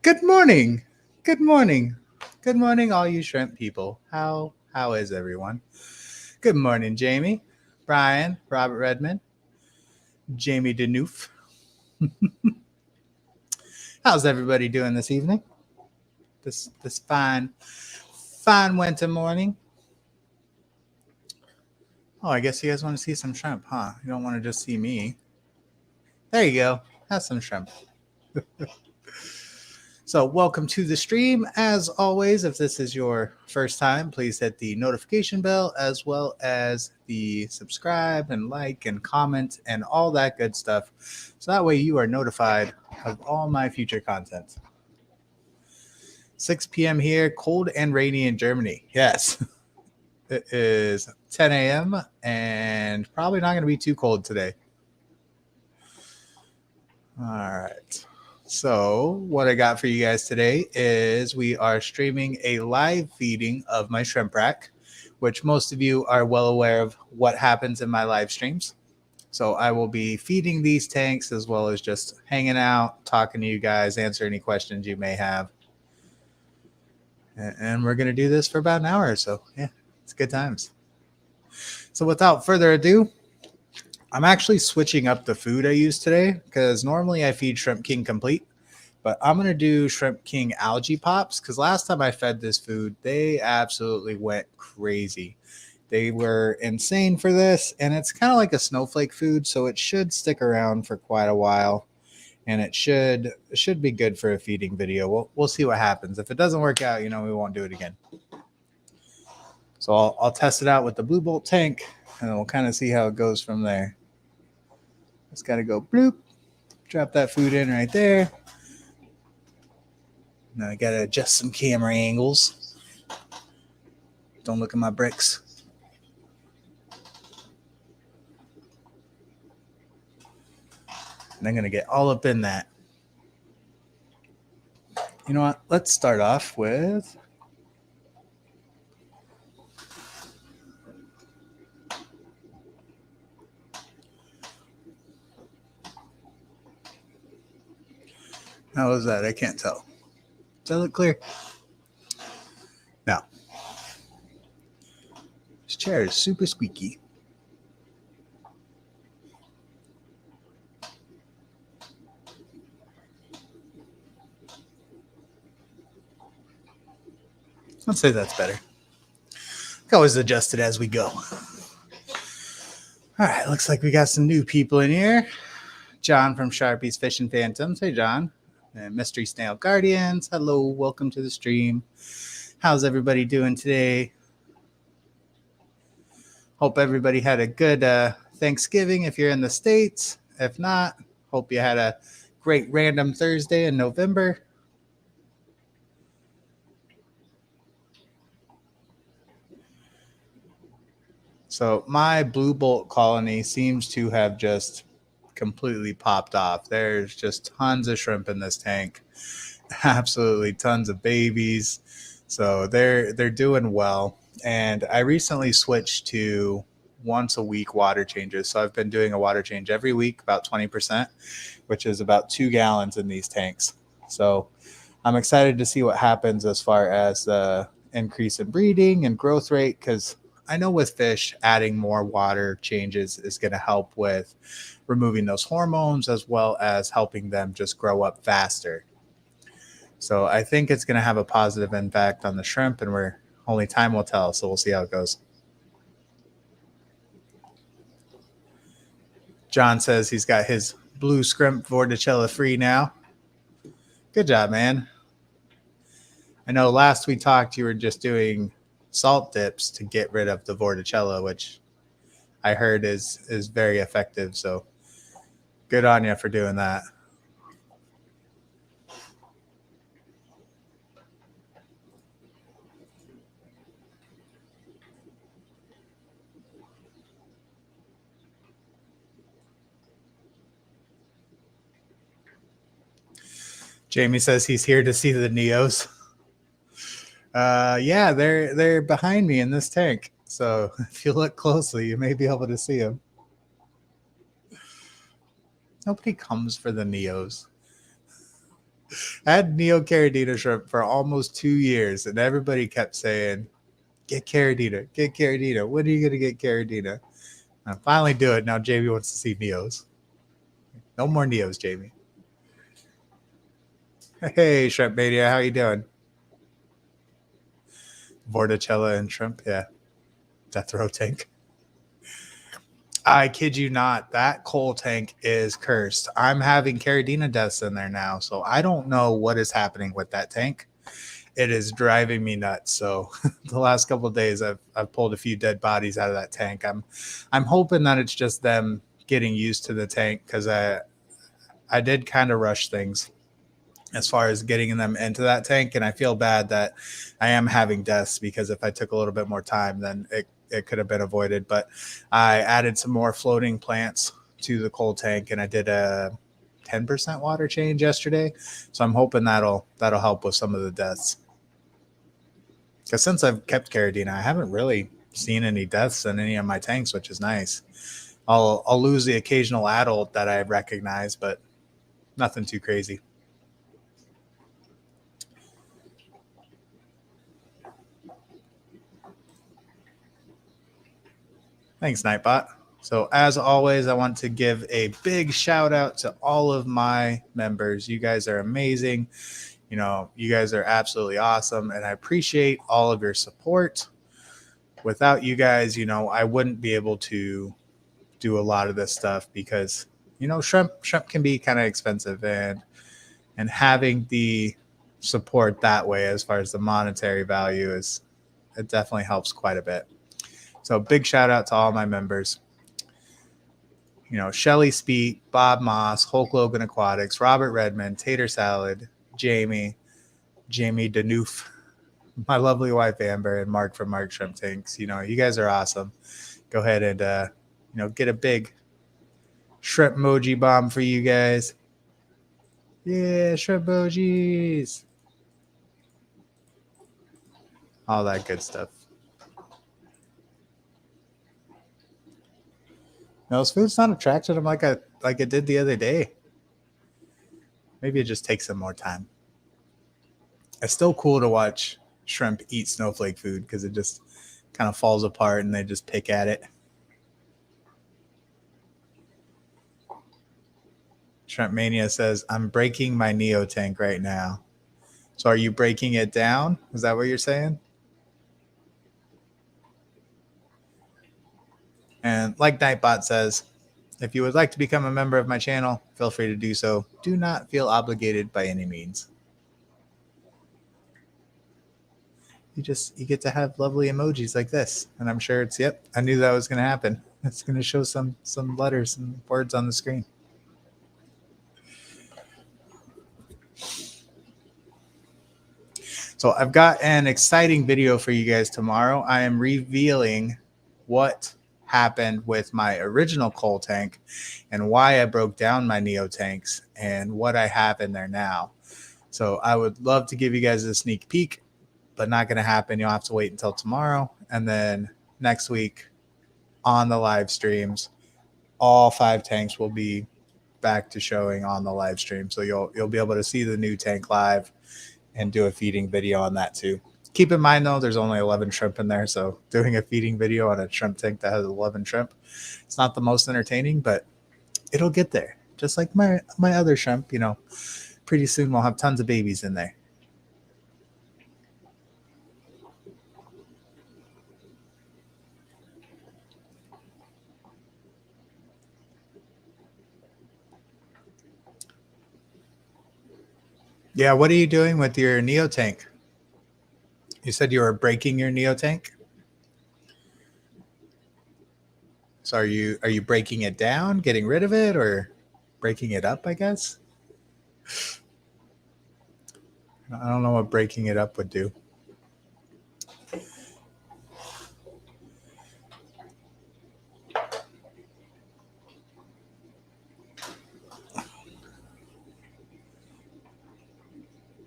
Good morning. Good morning. Good morning, all you shrimp people. How is everyone? Good morning, Jamie, Brian, Robert Redmond, Jamie Denoof. How's everybody doing this evening? This fine winter morning. Oh, I guess you guys want to see some shrimp, huh? You don't want to just see me. There you go. Have some shrimp. So, welcome to the stream. As always, if this is your first time, please hit the notification bell as well as the subscribe and like and comment and all that good stuff. So that way you are notified of all my future content. 6 p.m. here, cold and rainy in Germany. Yes, it is 10 a.m. and probably not going to be too cold today. All right. So, what I got for you guys today is we are streaming a live feeding of my shrimp rack, which most of you are well aware of what happens in my live streams. So, I will be feeding these tanks as well as just hanging out, talking to you guys, answer any questions you may have. And we're going to do this for about an hour or so. Yeah, it's good times. So, without further ado, I'm actually switching up the food I use today because normally I feed Shrimp King complete, but I'm going to do Shrimp King algae pops because last time I fed this food, they absolutely went crazy. They were insane for this, and it's kind of like a snowflake food, so it should stick around for quite a while, and it should be good for a feeding video. We'll see what happens. If it doesn't work out, we won't do it again. So I'll test it out with the Blue Bolt tank, and we'll kind of see how it goes from there. Just got to go bloop, drop that food in right there. Now I got to adjust some camera angles. Don't look at my bricks. And I'm going to get all up in that. You know what? Let's start off with... How is that? I can't tell. Does that look clear? No. This chair is super squeaky. I'd say that's better. I can always adjust it as we go. All right, looks like we got some new people in here. John from Sharpie's Fishing Phantoms. Hey, John. And Mystery Snail Guardians. Hello, welcome to the stream. How's everybody doing today? Hope everybody had a good Thanksgiving if you're in the States. If not, hope you had a great random Thursday in November. So my Blue Bolt colony seems to have just completely popped off. There's just tons of shrimp in this tank. Absolutely tons of babies. So they're doing well. And I recently switched to once a week water changes. So I've been doing a water change every week, about 20%, which is about 2 gallons in these tanks. So I'm excited to see what happens as far as the increase in breeding and growth rate, because I know with fish, adding more water changes is going to help with removing those hormones as well as helping them just grow up faster. So I think it's going to have a positive impact on the shrimp, and only time will tell. So we'll see how it goes. John says he's got his blue skrimp Vorticella free now. Good job, man. I know last we talked, you were just doing salt dips to get rid of the Vorticella, which I heard is very effective. So good on you for doing that. Jamie says he's here to see the Neos. Yeah, they're behind me in this tank. So if you look closely, you may be able to see them. Nobody comes for the Neos. I had Neo Caridina shrimp for almost 2 years, and everybody kept saying, "Get Caridina, get Caridina. When are you gonna get Caridina?" I finally do it. Now Jamie wants to see Neos. No more Neos, Jamie. Hey, Shrimp Mania, how you doing? Vorticella and shrimp, yeah. Death row tank. I kid you not, that coal tank is cursed. I'm having Caridina deaths in there now, so I don't know what is happening with that tank. It is driving me nuts. So the last couple of days, I've pulled a few dead bodies out of that tank. I'm hoping that it's just them getting used to the tank, because I did kind of rush things as far as getting them into that tank, and I feel bad that I am having deaths, because if I took a little bit more time, then it could have been avoided. But I added some more floating plants to the coal tank, and I did a 10% water change yesterday, so I'm hoping that'll help with some of the deaths. Because since I've kept Caridina, I haven't really seen any deaths in any of my tanks, which is nice. I'll lose the occasional adult that I recognize, but nothing too crazy. Thanks, Nightbot. So as always, I want to give a big shout out to all of my members. You guys are amazing. You know, you guys are absolutely awesome, and I appreciate all of your support. Without you guys, you know, I wouldn't be able to do a lot of this stuff, because, you know, shrimp can be kind of expensive, and having the support that way, as far as the monetary value, is, it definitely helps quite a bit. So big shout out to all my members. You know, Shelly Speet, Bob Moss, Hulk Logan Aquatics, Robert Redmond, Tater Salad, Jamie Danoof, my lovely wife Amber, and Mark from Mark Shrimp Tanks. You know, you guys are awesome. Go ahead and you know, get a big shrimp emoji bomb for you guys. Yeah, shrimp emojis. All that good stuff. No, this food's not attracting them like it did the other day. Maybe it just takes some more time. It's still cool to watch shrimp eat snowflake food, because it just kind of falls apart and they just pick at it. Shrimp Mania says, I'm breaking my Neo tank right now. So are you breaking it down? Is that what you're saying? And like Nightbot says, if you would like to become a member of my channel, feel free to do so. Do not feel obligated by any means. You get to have lovely emojis like this. And I'm sure it's, yep, I knew that was going to happen. It's going to show some letters and words on the screen. So I've got an exciting video for you guys tomorrow. I am revealing what happened with my original coal tank and why I broke down my Neo tanks and what I have in there now. So I would love to give you guys a sneak peek, but not going to happen. You'll have to wait until tomorrow. And then next week on the live streams, all 5 tanks will be back to showing on the live stream. So you'll be able to see the new tank live and do a feeding video on that too. Keep in mind though, there's only 11 shrimp in there, so doing a feeding video on a shrimp tank that has 11 shrimp, it's not the most entertaining, but it'll get there. Just like my other shrimp, you know, pretty soon we'll have tons of babies in there. Yeah, what are you doing with your Neo tank? You said you were breaking your Neo tank. So are you breaking it down, getting rid of it, or breaking it up, I guess? I don't know what breaking it up would do.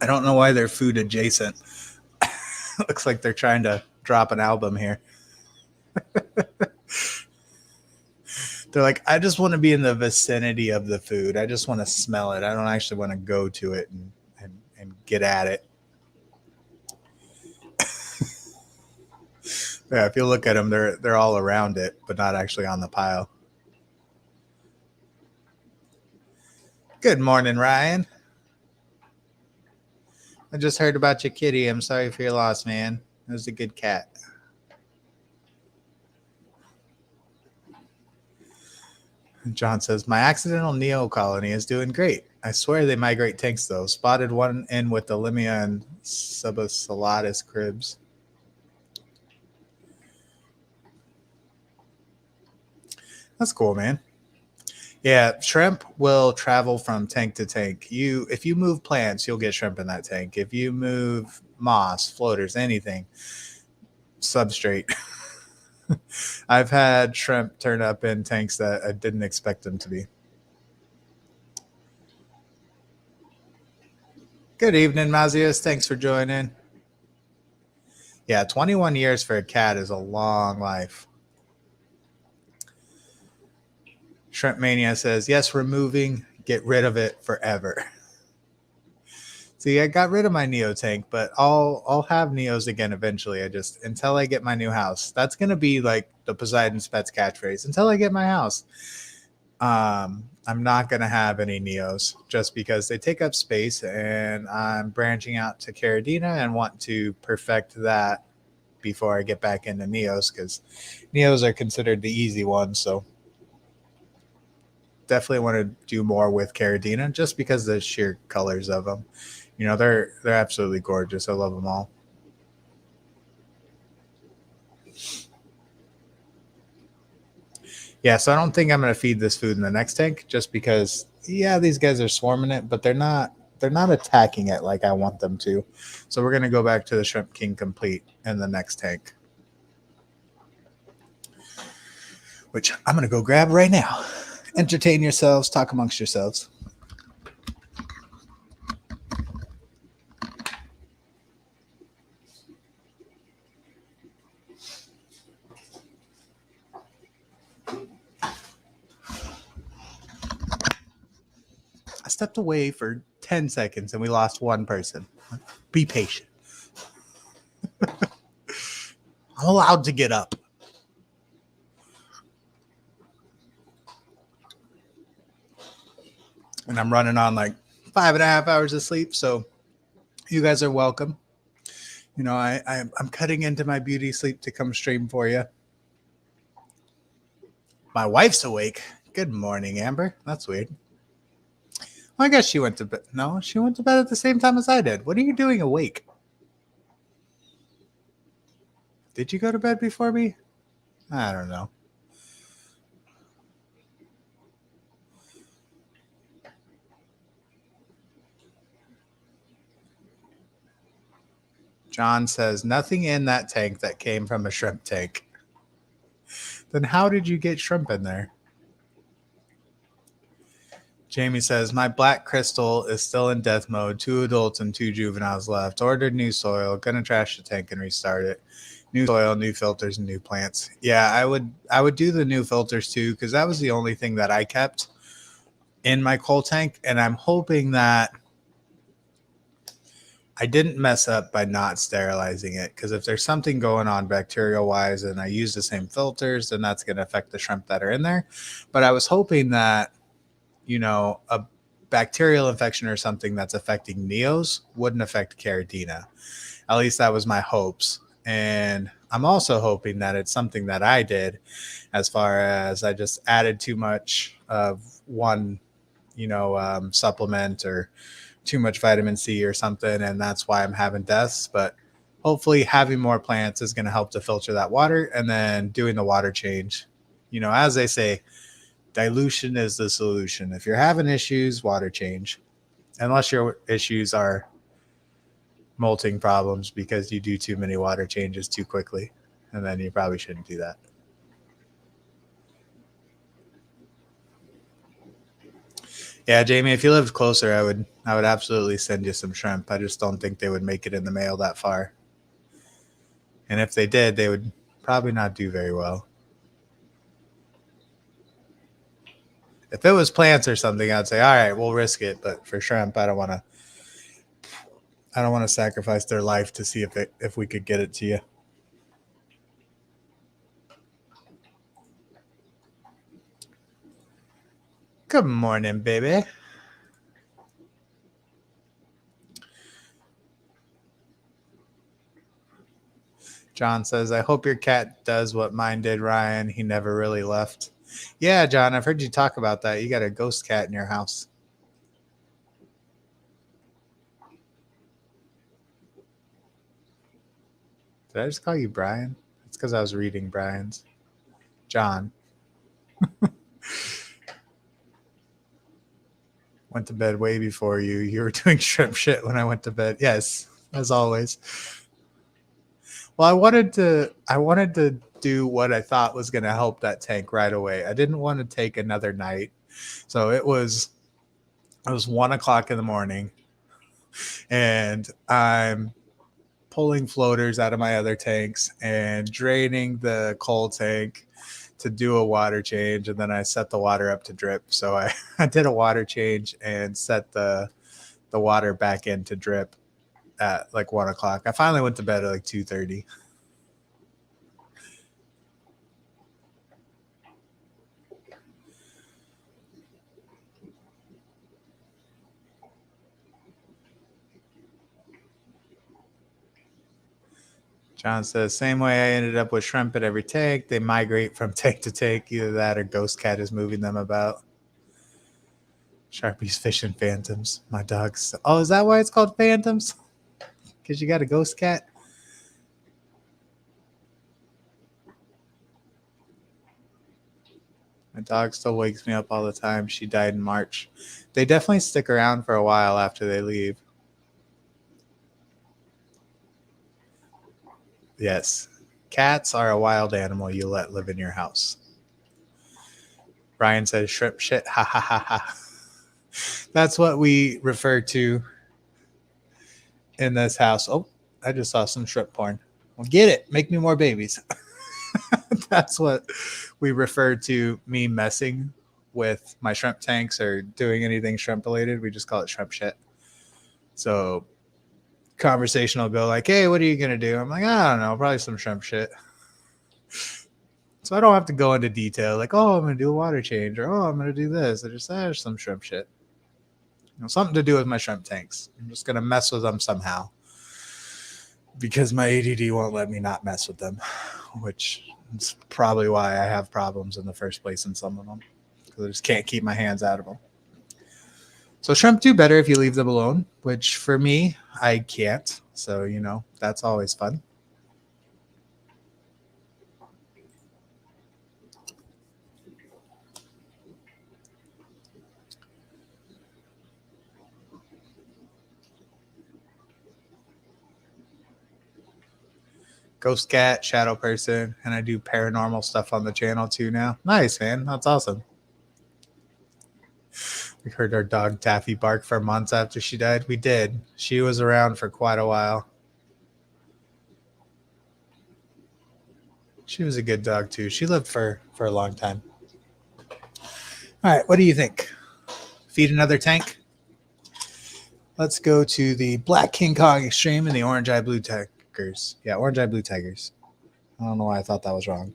I don't know why they're food adjacent. Looks like they're trying to drop an album here. They're like, I just want to be in the vicinity of the food. I just want to smell it. I don't actually want to go to it and and get at it. Yeah, if you look at them, they're all around it, but not actually on the pile. Good morning, Ryan. I just heard about your kitty. I'm sorry for your loss, man. It was a good cat. John says, my accidental Neo colony is doing great. I swear they migrate tanks, though. Spotted one in with the Limia and Subacelatus cribs. That's cool, man. Yeah, shrimp will travel from tank to tank. If you move plants, you'll get shrimp in that tank. If you move moss, floaters, anything, substrate. I've had shrimp turn up in tanks that I didn't expect them to be. Good evening, Mazius. Thanks for joining. Yeah, 21 years for a cat is a long life. Shrimp Mania says, yes, removing, get rid of it forever. See, I got rid of my Neo tank, but I'll have Neos again eventually. Until I get my new house. That's gonna be like the Poseidon's Pets catchphrase. Until I get my house. I'm not gonna have any Neos just because they take up space, and I'm branching out to Caradina and want to perfect that before I get back into Neos, because Neos are considered the easy ones. So definitely want to do more with Caradina just because of the sheer colors of them. They're absolutely gorgeous. I love them all. Yeah, so I don't think I'm going to feed this food in the next tank just because, yeah, these guys are swarming it, but they're not attacking it like I want them to. So we're going to go back to the Shrimp King Complete in the next tank, which I'm going to go grab right now. Entertain yourselves, talk amongst yourselves. I stepped away for 10 seconds and we lost one person. Be patient. I'm allowed to get up. And I'm running on like 5.5 hours of sleep. So you guys are welcome. I'm cutting into my beauty sleep to come stream for you. My wife's awake. Good morning, Amber. That's weird. Well, I guess she went to bed. No, she went to bed at the same time as I did. What are you doing awake? Did you go to bed before me? I don't know. John says, nothing in that tank that came from a shrimp tank. Then how did you get shrimp in there? Jamie says, my black crystal is still in death mode. 2 adults and 2 juveniles left. Ordered new soil. Gonna trash the tank and restart it. New soil, new filters, and new plants. Yeah, I would do the new filters too, because that was the only thing that I kept in my coal tank. And I'm hoping that I didn't mess up by not sterilizing it, because if there's something going on bacterial wise and I use the same filters, then that's going to affect the shrimp that are in there. But I was hoping that, a bacterial infection or something that's affecting Neos wouldn't affect Caradina. At least that was my hopes. And I'm also hoping that it's something that I did, as far as I just added too much of one, supplement, or too much vitamin C or something, and that's why I'm having deaths. But hopefully having more plants is going to help to filter that water, and then doing the water change. As they say, dilution is the solution. If you're having issues, water change. Unless your issues are molting problems because you do too many water changes too quickly, and then you probably shouldn't do that. Yeah, Jamie, if you lived closer, I would absolutely send you some shrimp. I just don't think they would make it in the mail that far. And if they did, they would probably not do very well. If it was plants or something, I'd say, all right, we'll risk it. But for shrimp, I don't want to I don't want to sacrifice their life to see if we could get it to you. Good morning, baby. John says, I hope your cat does what mine did, Ryan. He never really left. Yeah, John, I've heard you talk about that. You got a ghost cat in your house. Did I just call you Brian? It's because I was reading Brian's. John. Went to bed way before you. You were doing shrimp shit when I went to bed. Yes, as always. Well, I wanted to do what I thought was going to help that tank right away. I didn't want to take another night. So it was 1 o'clock in the morning, and I'm pulling floaters out of my other tanks and draining the coal tank to do a water change, and then I set the water up to drip. So I did a water change and set the water back in to drip at like 1 o'clock. I finally went to bed at like 2:30. John says, same way I ended up with shrimp at every tank. They migrate from tank to tank. Either that or Ghost Cat is moving them about. Sharpie's fishing phantoms. My dog's. Oh, is that why it's called phantoms? Because you got a ghost cat? My dog still wakes me up all the time. She died in March. They definitely stick around for a while after they leave. Yes. Cats are a wild animal you let live in your house. Ryan says shrimp shit. Ha ha ha ha. That's what we refer to in this house. Oh, I just saw some shrimp porn. Well, get it. Make me more babies. That's what we refer to me messing with my shrimp tanks or doing anything shrimp related. We just call it shrimp shit. So conversation will go like, hey, what are you going to do? I'm like, I don't know, probably some shrimp shit. So I don't have to go into detail like, oh, I'm going to do a water change or, oh, I'm going to do this. I just there's some shrimp shit. Something to do with my shrimp tanks. I'm just going to mess with them somehow because my ADD won't let me not mess with them, which is probably why I have problems in the first place in some of them because I just can't keep my hands out of them. So shrimp do better if you leave them alone, which for me, I can't. So, that's always fun. Ghost cat, shadow person, and I do paranormal stuff on the channel too now. Nice, man. That's awesome. We heard our dog Taffy bark for months after she died. We did. She was around for quite a while. She was a good dog too. She lived for a long time. All right, what do you think? Feed another tank? Let's go to the Black King Kong Extreme and the Orange Eye Blue Tigers. Yeah, Orange Eye Blue Tigers. I don't know why I thought that was wrong.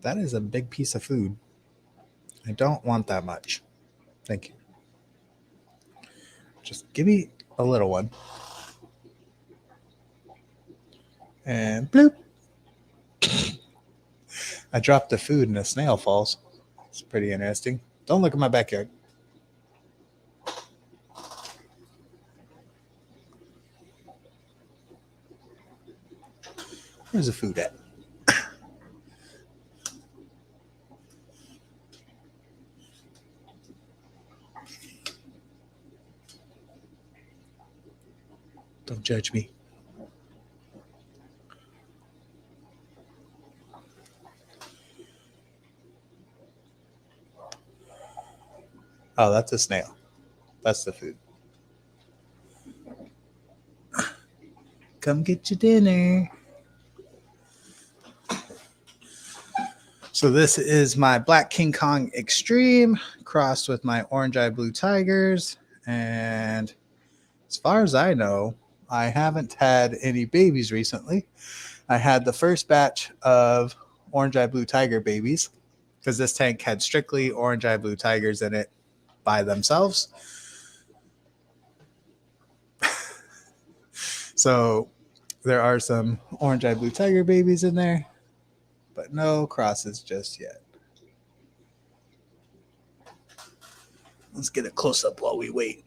That is a big piece of food. I don't want that much. Thank you. Just give me a little one. And bloop. I dropped the food and a snail falls. It's pretty interesting. Don't look at my backyard. Where's the food at? Don't judge me. Oh, that's a snail. That's the food. Come get your dinner. So this is my Black King Kong Extreme crossed with my Orange Eye Blue Tigers. And As far as I know, I haven't had any babies recently. I had the first batch of orange eye blue tiger babies because this tank had strictly orange eye blue tigers in it by themselves. So there are some orange eye blue tiger babies in there, but no crosses just yet. Let's get a close up while we wait.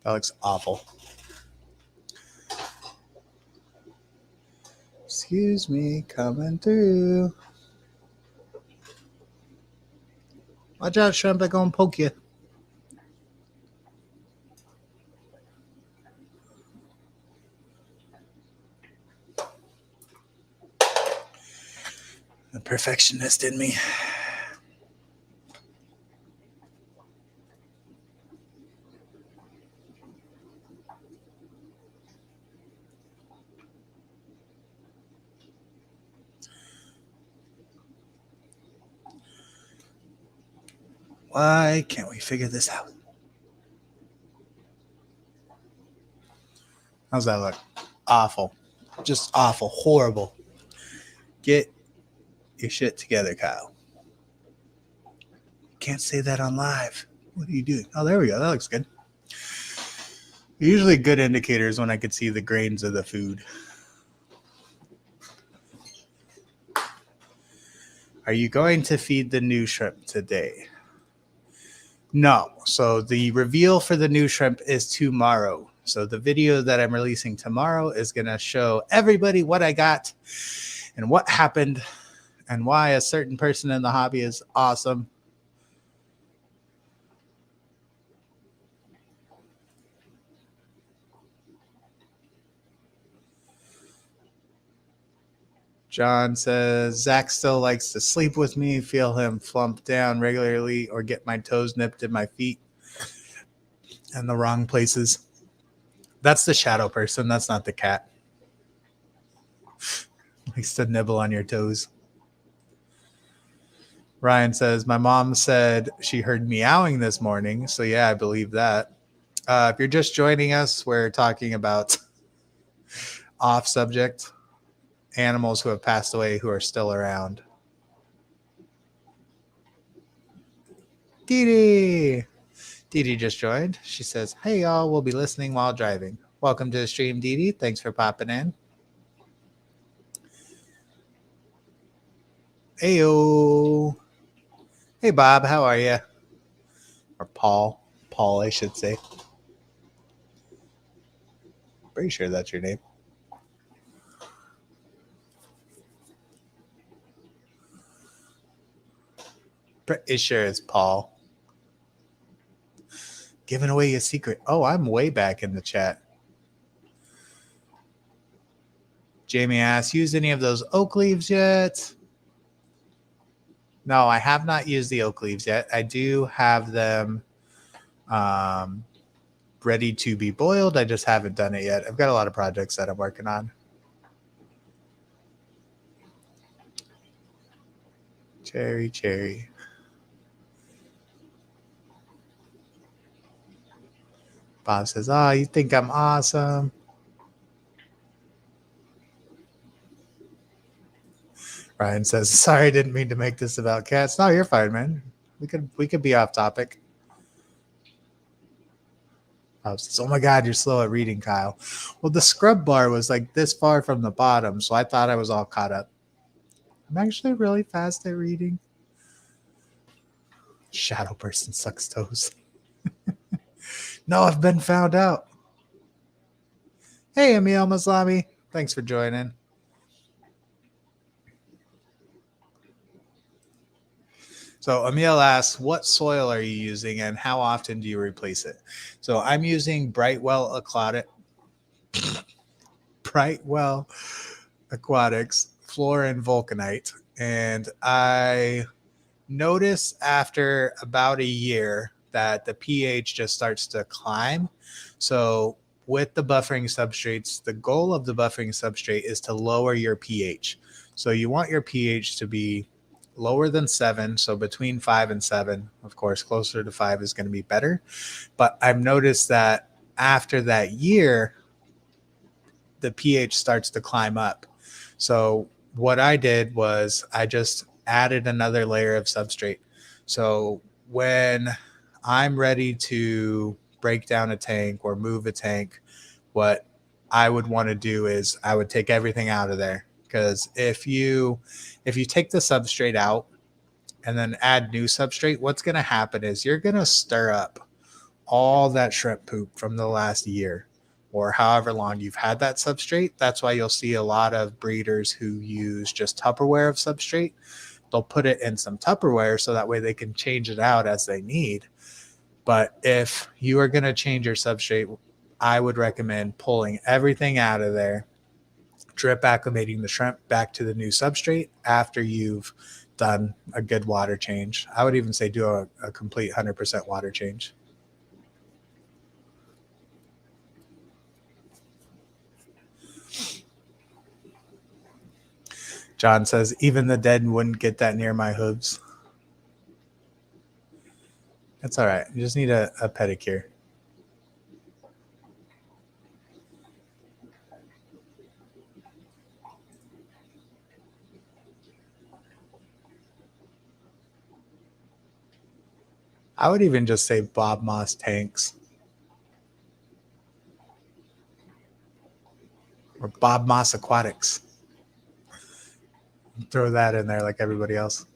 That looks awful. Excuse me, coming through. Watch out, shrimp, I'm gonna poke you. The perfectionist in me. Why can't we figure this out? How's that look? Awful. Just awful. Horrible. Get your shit together, Kyle. Can't say that on live. What are you doing? Oh, there we go. That looks good. Usually good indicators when I could see the grains of the food. Are you going to feed the new shrimp today? No. So the reveal for the new shrimp is tomorrow. So the video that I'm releasing tomorrow is going to show everybody what I got and what happened and why a certain person in the hobby is awesome. John says, Zach still likes to sleep with me, feel him flump down regularly, or get my toes nipped in my feet in the wrong places. That's the shadow person. That's not the cat. Likes to nibble on your toes. Ryan says, my mom said she heard meowing this morning. So, yeah, I believe that. If you're just joining us, we're talking about off subject animals who have passed away who are still around. Dee Dee just joined. She says, hey, y'all, we'll be listening while driving. Welcome to the stream, Dee. Thanks for popping in. Heyo. Hey, Bob, how are you? Or Paul. Paul, I should say. Pretty sure that's your name. Pretty sure it's Paul. Giving away a secret. Oh, I'm way back in the chat. Jamie asks, used any of those oak leaves yet? No, I have not used the oak leaves yet. I do have them ready to be boiled. I just haven't done it yet. I've got a lot of projects that I'm working on. Cherry. Bob says, oh, you think I'm awesome? Ryan says, sorry, I didn't mean to make this about cats. No, you're fine, man. We could be off topic. Bob says, oh my God, you're slow at reading, Kyle. Well, the scrub bar was like this far from the bottom, so I thought I was all caught up. I'm actually really fast at reading. Shadow person sucks toes. No, I've been found out. Hey, Emil Maslami. Thanks for joining. So Emil asks, what soil are you using and how often do you replace it? So I'm using Brightwell Aquatics, Floor and Vulcanite. And I notice after about a year that the pH just starts to climb. So with the buffering substrates, the goal of the buffering substrate is to lower your pH. So you want your pH to be lower than 7, so between 5 and 7. Of course, closer to 5 is going to be better. But I've noticed that after that year, the pH starts to climb up. So what I did was I just added another layer of substrate. So when I'm ready to break down a tank or move a tank, what I would want to do is I would take everything out of there. Because if you take the substrate out and then add new substrate, what's going to happen is you're going to stir up all that shrimp poop from the last year or however long you've had that substrate. That's why you'll see a lot of breeders who use just Tupperware of substrate. They'll put it in some Tupperware so that way they can change it out as they need. But if you are going to change your substrate, I would recommend pulling everything out of there, drip acclimating the shrimp back to the new substrate after you've done a good water change. I would even say do a complete 100% water change. John says, even the dead wouldn't get that near my hooves. That's all right. You just need a pedicure. I would even just say Bob Moss tanks. Or Bob Moss Aquatics. Throw that in there like everybody else.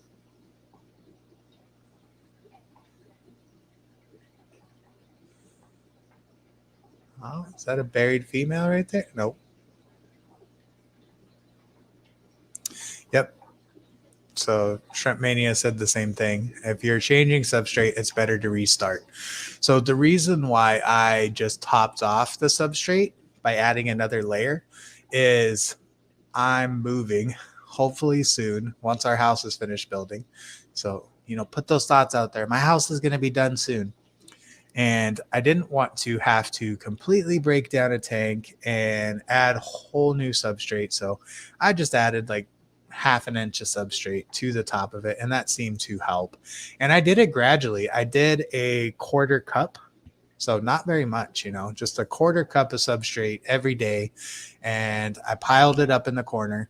Oh, is that a buried female right there? Nope. Yep. So Shrimp Mania said the same thing. If you're changing substrate, it's better to restart. So the reason why I just topped off the substrate by adding another layer is I'm moving hopefully soon once our house is finished building. So, put those thoughts out there. My house is going to be done soon. And I didn't want to have to completely break down a tank and add whole new substrate. So I just added like half an inch of substrate to the top of it. And that seemed to help. And I did it gradually. I did a quarter cup. So not very much, just a quarter cup of substrate every day. And I piled it up in the corner.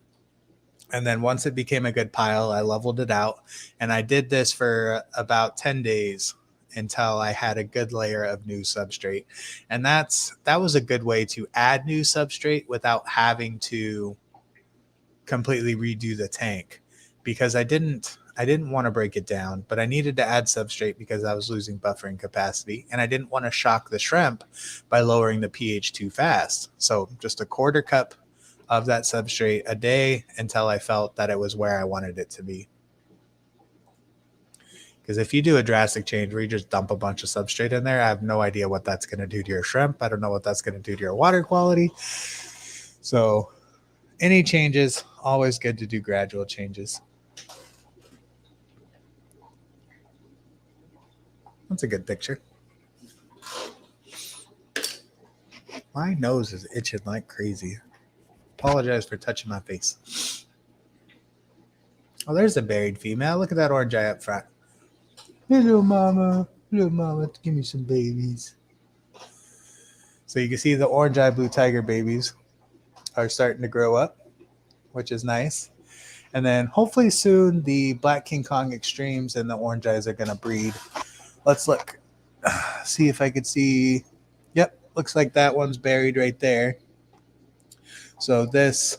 And then once it became a good pile, I leveled it out. And I did this for about 10 days until I had a good layer of new substrate. And that was a good way to add new substrate without having to completely redo the tank, because I didn't want to break it down, but I needed to add substrate because I was losing buffering capacity, and I didn't want to shock the shrimp by lowering the pH too fast. So just a quarter cup of that substrate a day until I felt that it was where I wanted it to be. Because if you do a drastic change where you just dump a bunch of substrate in there, I have no idea what that's going to do to your shrimp. I don't know what that's going to do to your water quality. So any changes, always good to do gradual changes. That's a good picture. My nose is itching like crazy. Apologize for touching my face. Oh, there's a buried female. Look at that orange eye up front. Hello, mama. Hello, mama. Give me some babies. So you can see the orange eye blue tiger babies are starting to grow up, which is nice. And then hopefully soon the black King Kong extremes and the orange eyes are going to breed. Let's look. See if I could see. Yep, looks like that one's buried right there. So this,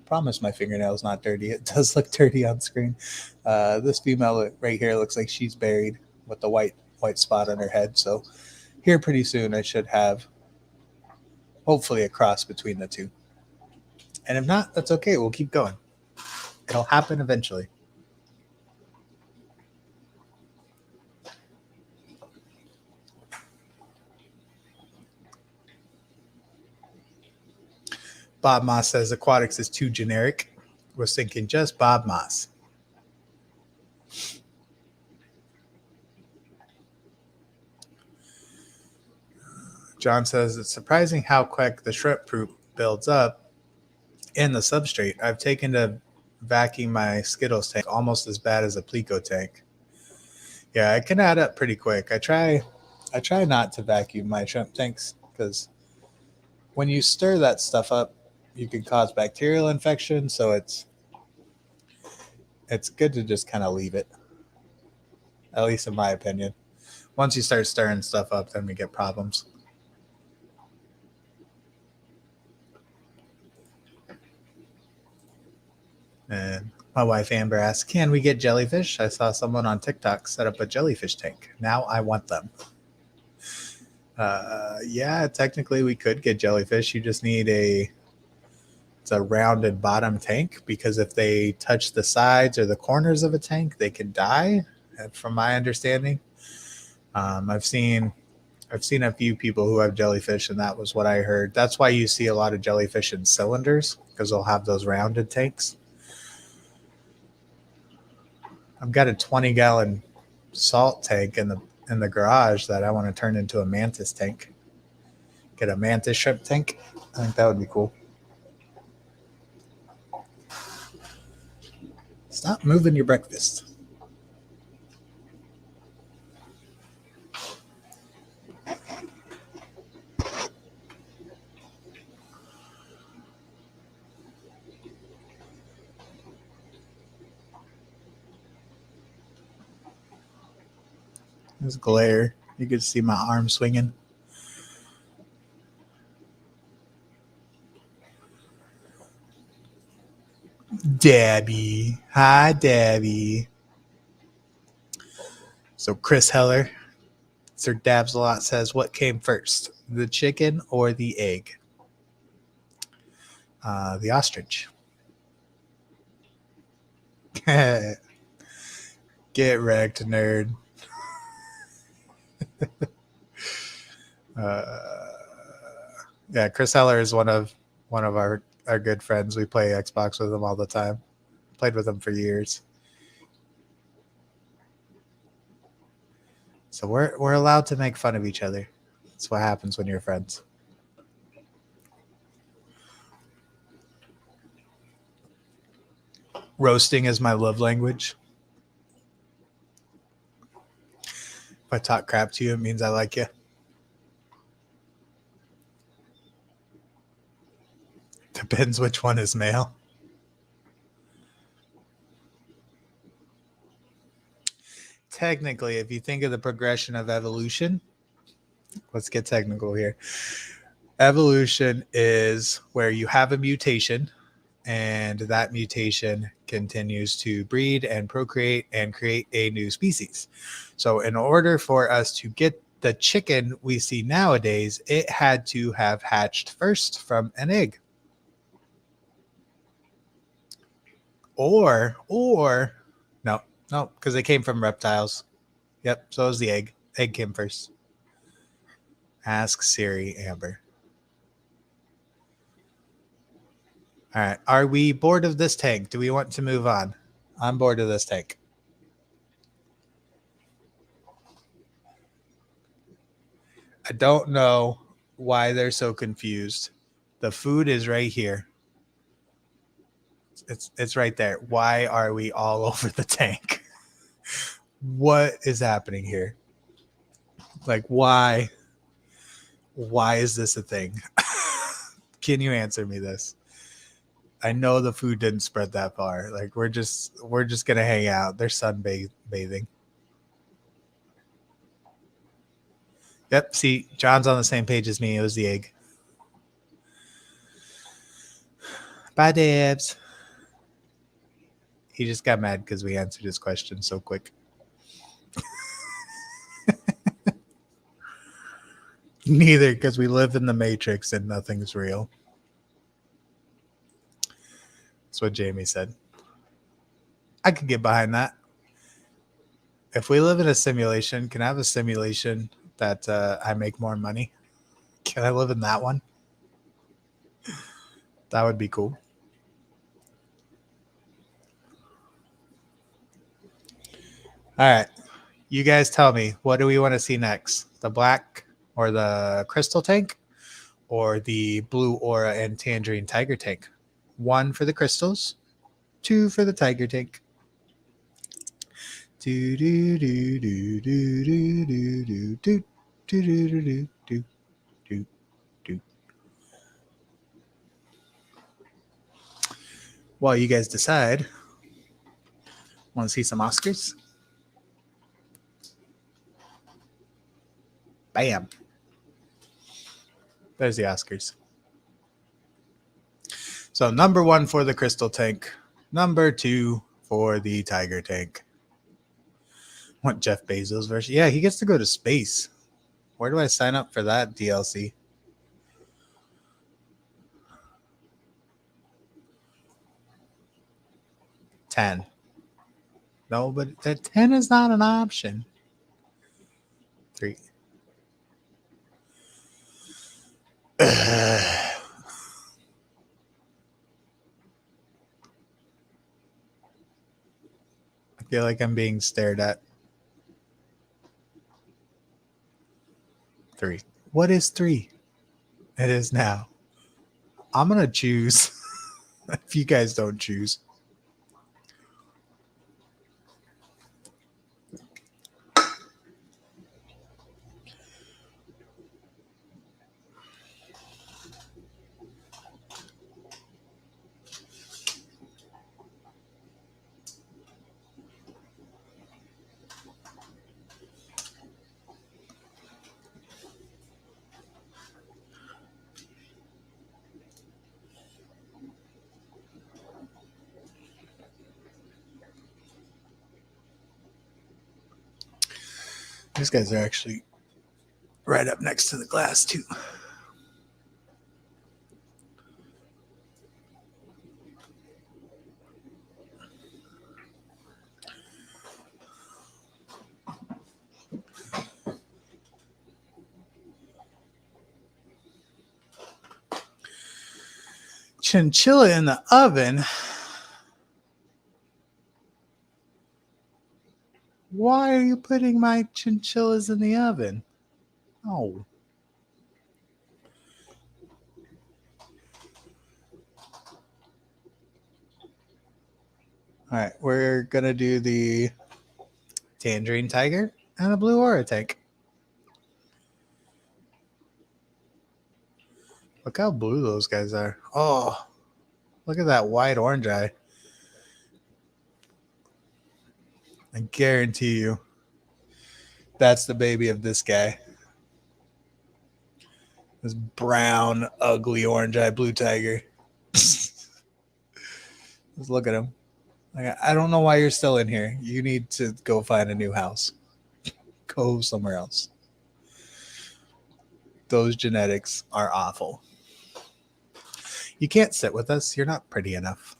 promise my fingernail's not dirty. It does look dirty on screen. This female right here looks like she's buried with the white spot on her head. So here pretty soon I should have hopefully a cross between the two. And if not, that's okay. We'll keep going. It'll happen eventually. Bob Moss says aquatics is too generic. Was thinking just Bob Moss. John says it's surprising how quick the shrimp poop builds up in the substrate. I've taken to vacuum my Skittles tank almost as bad as a Pleco tank. Yeah, it can add up pretty quick. I try not to vacuum my shrimp tanks because when you stir that stuff up, you can cause bacterial infection. So it's good to just kind of leave it, at least in my opinion. Once you start stirring stuff up, then we get problems. And my wife Amber asked, "Can we get jellyfish?" I saw someone on TikTok set up a jellyfish tank. Now I want them. Yeah, technically we could get jellyfish. You just need it's a rounded bottom tank, because if they touch the sides or the corners of a tank, they can die. From my understanding, I've seen a few people who have jellyfish, and that was what I heard. That's why you see a lot of jellyfish in cylinders, because they'll have those rounded tanks. I've got a 20-gallon salt tank in the garage that I want to turn into a mantis tank. Get a mantis shrimp tank. I think that would be cool. Stop moving your breakfast. There's glare. You can see my arm swinging. Dabby. Hi, Dabby. So Chris Heller, Sir Dabs a lot, says, what came first, the chicken or the egg? The ostrich. Get wrecked, nerd. Yeah, Chris Heller is one of our good friends. We play Xbox with him all the time. Played with him for years. So we're allowed to make fun of each other. That's what happens when you're friends. Roasting is my love language. If I talk crap to you, it means I like you. Depends which one is male. Technically, if you think of the progression of evolution, let's get technical here. Evolution is where you have a mutation, and that mutation continues to breed and procreate and create a new species. So in order for us to get the chicken we see nowadays, it had to have hatched first from an egg. Or no, because they came from reptiles. Yep, so it was the egg. Egg came first. Ask Siri, Amber. All right. Are we bored of this tank? Do we want to move on? I'm bored of this tank. I don't know why they're so confused. The food is right here. It's right there. Why are we all over the tank? What is happening here? Like, why? Why is this a thing? Can you answer me this? I know the food didn't spread that far. Like, we're just gonna hang out. They're sunbathing. Yep. See, John's on the same page as me. It was the egg. Bye, Dabs. He just got mad because we answered his question so quick. Neither, because we live in the Matrix and nothing's real. That's what Jamie said. I could get behind that. If we live in a simulation, can I have a simulation that I make more money? Can I live in that one? That would be cool. All right. You guys tell me, what do we want to see next? The black or the crystal tank, or the blue aura and tangerine tiger tank. 1 for the crystals, 2 for the tiger tank. Do do do do do do do do do do do do do do. While you guys decide, want to see some Oscars? Bam. There's the Oscars. So number 1 for the crystal tank, number 2 for the tiger tank. What Jeff Bezos version? Yeah, he gets to go to space. Where do I sign up for that DLC? $10. No, but that 10 is not an option. 3. I feel like I'm being stared at. 3. What is 3? It is now. I'm going to choose if you guys don't choose. These guys are actually right up next to the glass, too. Chinchilla in the oven. Why are you putting my chinchillas in the oven? Oh. All right, we're going to do the tangerine tiger and the blue aura tank. Look how blue those guys are. Oh, look at that white orange eye. I guarantee you that's the baby of this guy. This brown, ugly orange eye blue tiger. Just look at him. Like, I don't know why you're still in here. You need to go find a new house. Go somewhere else. Those genetics are awful. You can't sit with us. You're not pretty enough.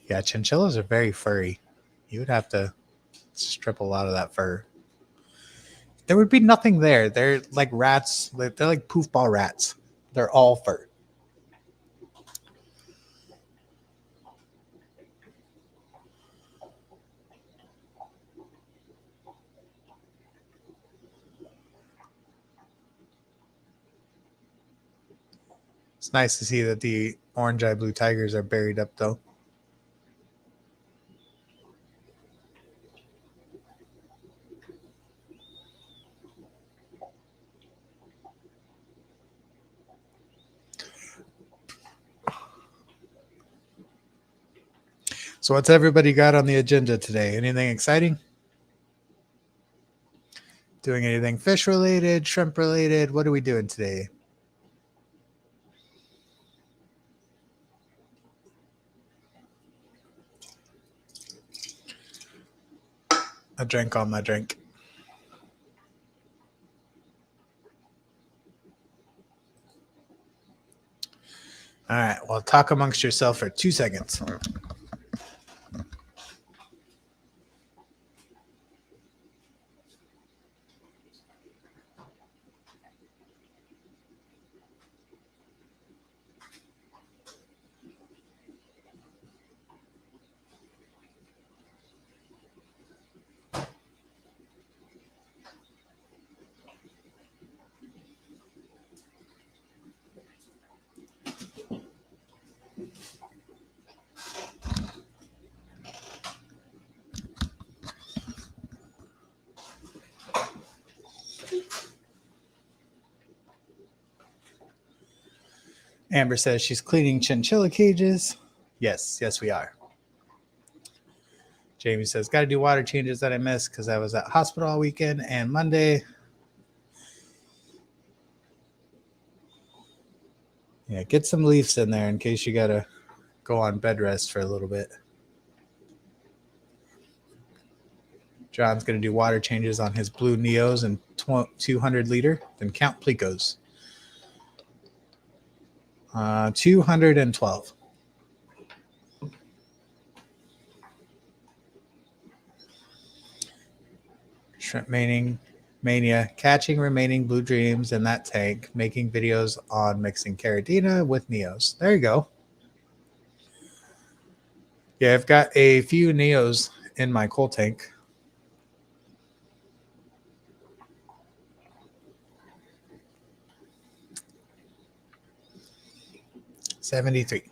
Yeah, chinchillas are very furry. You would have to strip a lot of that fur. There would be nothing there. They're like rats. They're like poofball rats. They're all fur. It's nice to see that the orange eye blue tigers are buried up, though. So what's everybody got on the agenda today? Anything exciting? Doing anything fish related, shrimp related? What are we doing today? I drank all my drink. All right. Well, talk amongst yourself for 2 seconds. Amber says she's cleaning chinchilla cages. Yes, we are. Jamie says, got to do water changes that I missed because I was at hospital all weekend and Monday. Yeah, get some leaves in there in case you got to go on bed rest for a little bit. John's going to do water changes on his blue Neos and 200 liter, then count Plecos. 212. Shrimp Mania, catching remaining blue dreams in that tank, making videos on mixing Caridina with Neos. There you go. Yeah, I've got a few Neos in my coal tank. $73.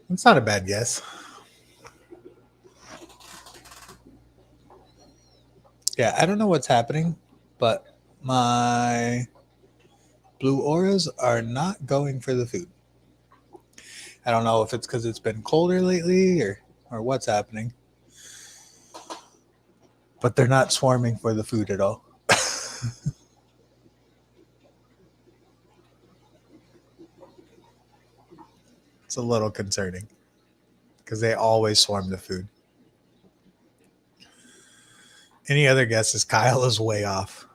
That's not a bad guess. Yeah, I don't know what's happening, but my blue auras are not going for the food. I don't know if it's because it's been colder lately or what's happening, but they're not swarming for the food at all. It's a little concerning because they always swarm the food. Any other guesses? Kyle is way off.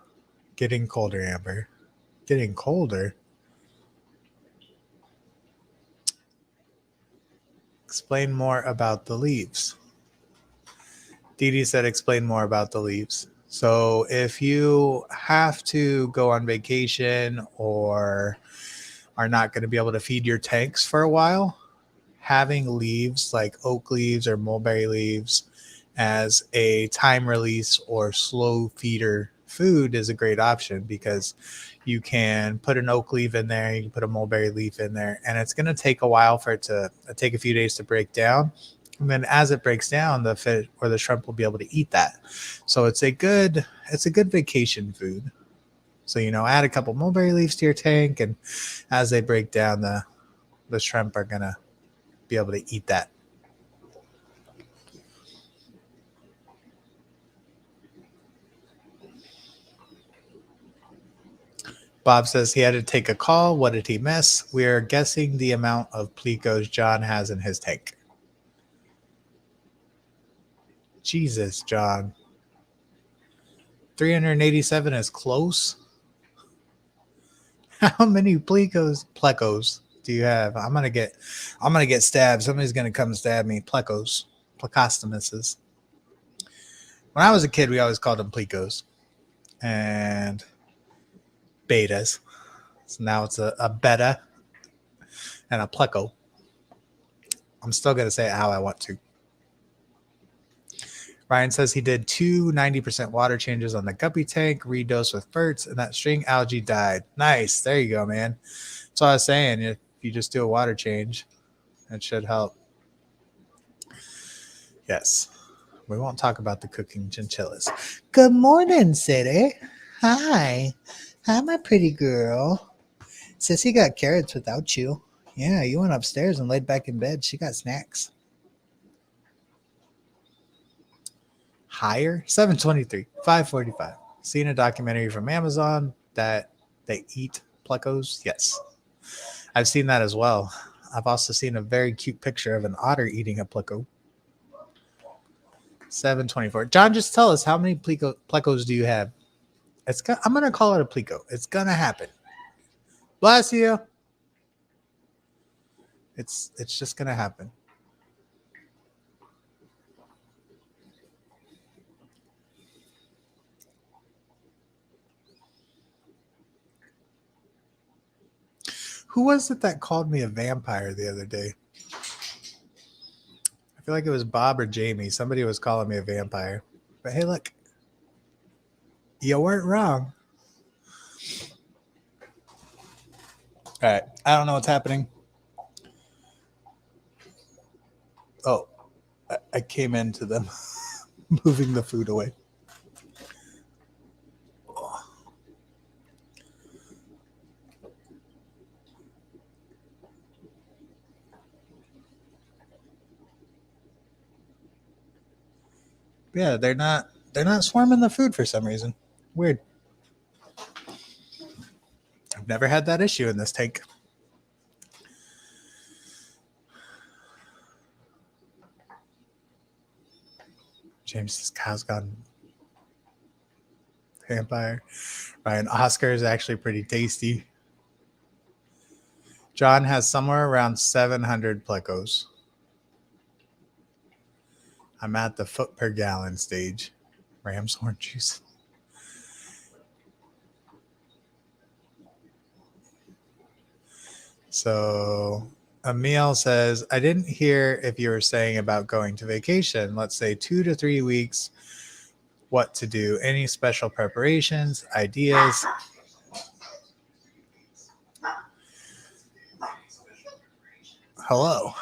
Getting colder, Amber. Getting colder? Explain more about the leaves. Dee Dee said explain more about the leaves. So if you have to go on vacation or are not going to be able to feed your tanks for a while, having leaves like oak leaves or mulberry leaves as a time release or slow feeder food is a great option because you can put an oak leaf in there, you can put a mulberry leaf in there, and it's going to take a while for it to take a few days to break down. And then as it breaks down, the fish or the shrimp will be able to eat that. So it's a good vacation food. So, add a couple mulberry leaves to your tank, and as they break down, the shrimp are going to be able to eat that. Bob says he had to take a call. What did he miss? We are guessing the amount of Plecos John has in his tank. Jesus, John. 387 is close. How many Plecos do you have? I'm gonna get stabbed. Somebody's gonna come stab me. Plecostomuses. When I was a kid, we always called them Plecos and betas. So now it's a beta and a pleco. I'm still gonna say it how I want to. Ryan says he did 2 90% water changes on the guppy tank, redosed with ferts, and that string algae died. Nice. There you go, man. That's what I was saying. If you just do a water change, it should help. Yes. We won't talk about the cooking chinchillas. Good morning, City. Hi. Hi, my pretty girl. Sissy got carrots without you. Yeah, you went upstairs and laid back in bed. She got snacks. Higher? 723, 545. Seen a documentary from Amazon that they eat plecos? Yes. I've seen that as well. I've also seen a very cute picture of an otter eating a pleco. 724. John, just tell us how many plecos do you have? I'm going to call it a pleco. It's going to happen. Bless you. It's just going to happen. Who was it that called me a vampire the other day? I feel like it was Bob or Jamie. Somebody was calling me a vampire. But hey, look. You weren't wrong. All right. I don't know what's happening. Oh, I came into them moving the food away. Yeah, they're not swarming the food for some reason. Weird. I've never had that issue in this tank. James says cow's gone vampire. Ryan, Oscar is actually pretty tasty. John has somewhere around 700 Plecos. I'm at the foot per gallon stage. Ram's horn juice. So Emil says, I didn't hear if you were saying about going to vacation. Let's say 2 to 3 weeks. What to do? Any special preparations, ideas? Hello.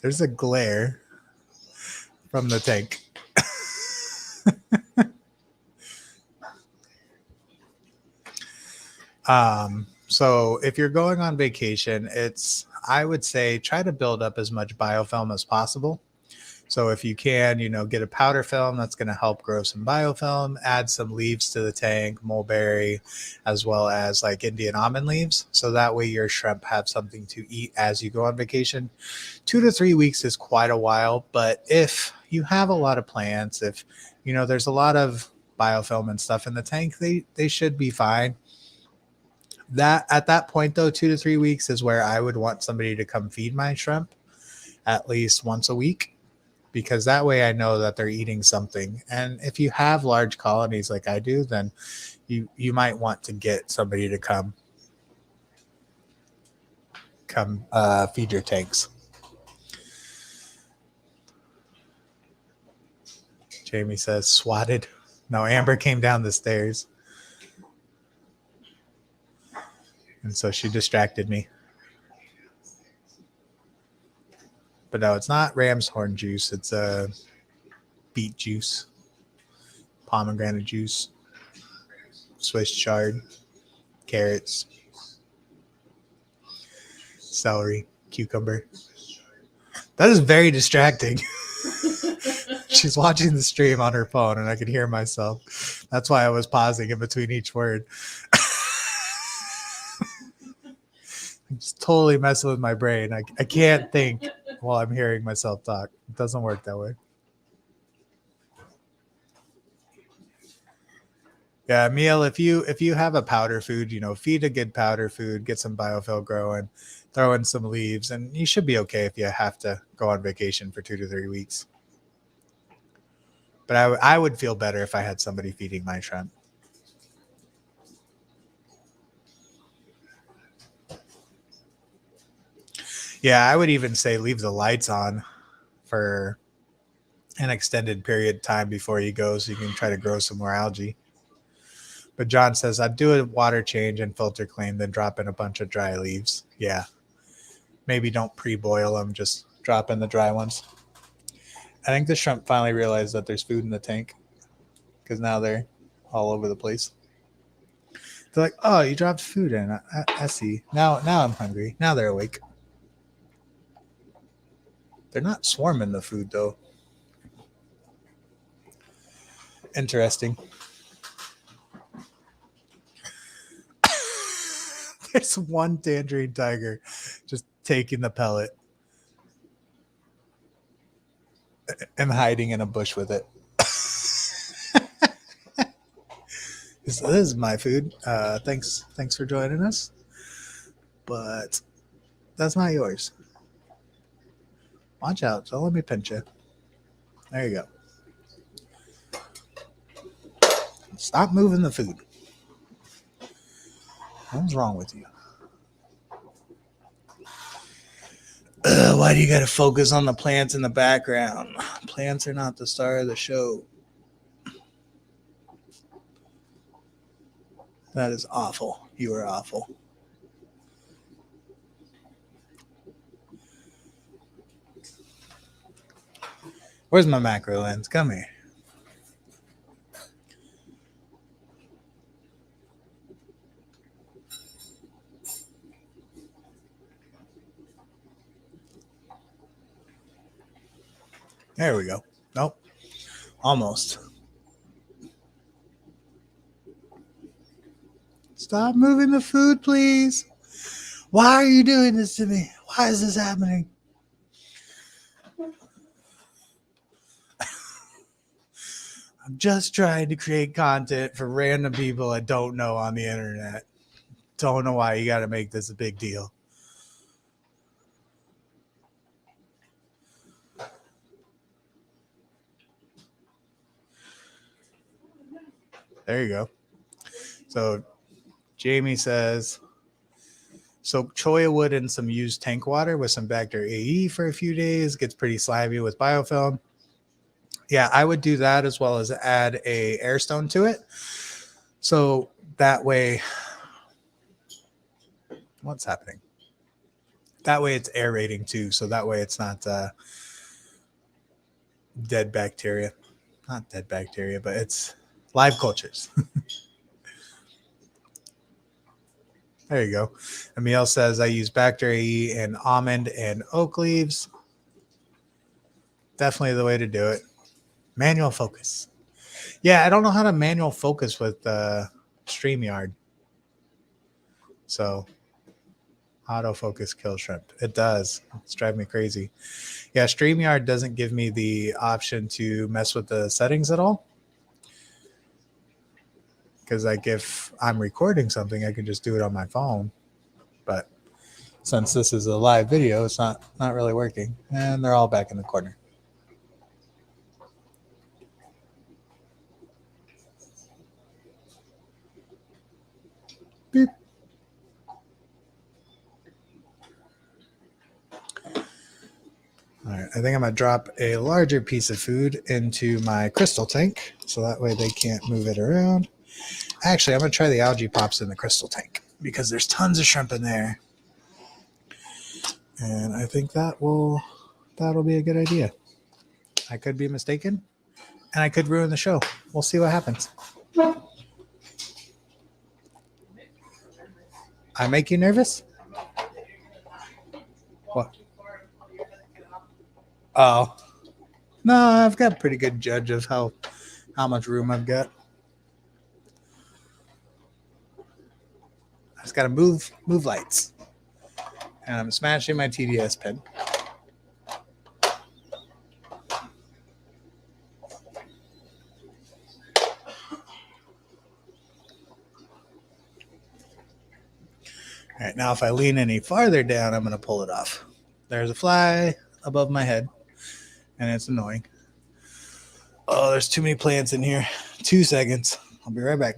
There's a glare from the tank. So if you're going on vacation, I would say try to build up as much biofilm as possible. So if you can, get a powder film that's going to help grow some biofilm, add some leaves to the tank, mulberry, as well as like Indian almond leaves. So that way your shrimp have something to eat as you go on vacation. 2 to 3 weeks is quite a while, but if you have a lot of plants, if, there's a lot of biofilm and stuff in the tank, they should be fine. That at that point though, 2 to 3 weeks is where I would want somebody to come feed my shrimp at least once a week, because that way I know that they're eating something. And if you have large colonies like I do, then you might want to get somebody to come feed your tanks. Jamie says swatted. No, Amber came down the stairs, and so she distracted me. But no, it's not ram's horn juice. It's a beet juice, pomegranate juice, Swiss chard, carrots, celery, cucumber. That is very distracting. She's watching the stream on her phone, and I could hear myself. That's why I was pausing in between each word. I'm just totally messing with my brain. I can't think while I'm hearing myself talk. It doesn't work that way. Yeah, Emil, if you have a powder food, feed a good powder food, get some biofilm growing, throw in some leaves, and you should be okay if you have to go on vacation for 2 to 3 weeks. But I would feel better if I had somebody feeding my shrimp. Yeah, I would even say leave the lights on for an extended period of time before you go so you can try to grow some more algae. But John says, I'd do a water change and filter clean, then drop in a bunch of dry leaves. Yeah. Maybe don't pre-boil them, just drop in the dry ones. I think the shrimp finally realized that there's food in the tank because now they're all over the place. They're like, oh, you dropped food in. I see. Now I'm hungry. Now they're awake. They're not swarming the food, though. Interesting. There's one tangerine tiger just taking the pellet and hiding in a bush with it. This is my food. Thanks for joining us. But that's not yours. Watch out. So let me pinch you. There you go. Stop moving the food. What's wrong with you? Why do you got to focus on the plants in the background? Plants are not the star of the show. That is awful. You are awful. Where's my macro lens? Come here. There we go. Nope. Almost. Stop moving the food, please. Why are you doing this to me? Why is this happening? I'm just trying to create content for random people I don't know on the internet. Don't know why you got to make this a big deal. There you go. So Jamie says, soak choya wood in some used tank water with some Bacter AE for a few days. Gets pretty slimy with biofilm. Yeah, I would do that as well as add a airstone to it. So that way, what's happening? That way it's aerating too. So that way it's not dead bacteria. Not dead bacteria, but it's live cultures. There you go. Emil says I use Bacter AE in almond and oak leaves. Definitely the way to do it. Manual focus. Yeah, I don't know how to manual focus with StreamYard. So autofocus kill shrimp. It does. It's driving me crazy. Yeah, StreamYard doesn't give me the option to mess with the settings at all. Because like if I'm recording something, I can just do it on my phone. But since this is a live video, it's not really working. And they're all back in the corner. Beep. All right, I think I'm going to drop a larger piece of food into my crystal tank so that way they can't move it around. Actually, I'm going to try the algae pops in the crystal tank because there's tons of shrimp in there. And I think that'll be a good idea. I could be mistaken, and I could ruin the show. We'll see what happens. I make you nervous? What? Oh. No, I've got a pretty good judge of how much room I've got. I just got to move lights. And I'm smashing my TDS pin. All right, now if I lean any farther down, I'm going to pull it off. There's a fly above my head, and it's annoying. Oh, there's too many plants in here. 2 seconds. I'll be right back.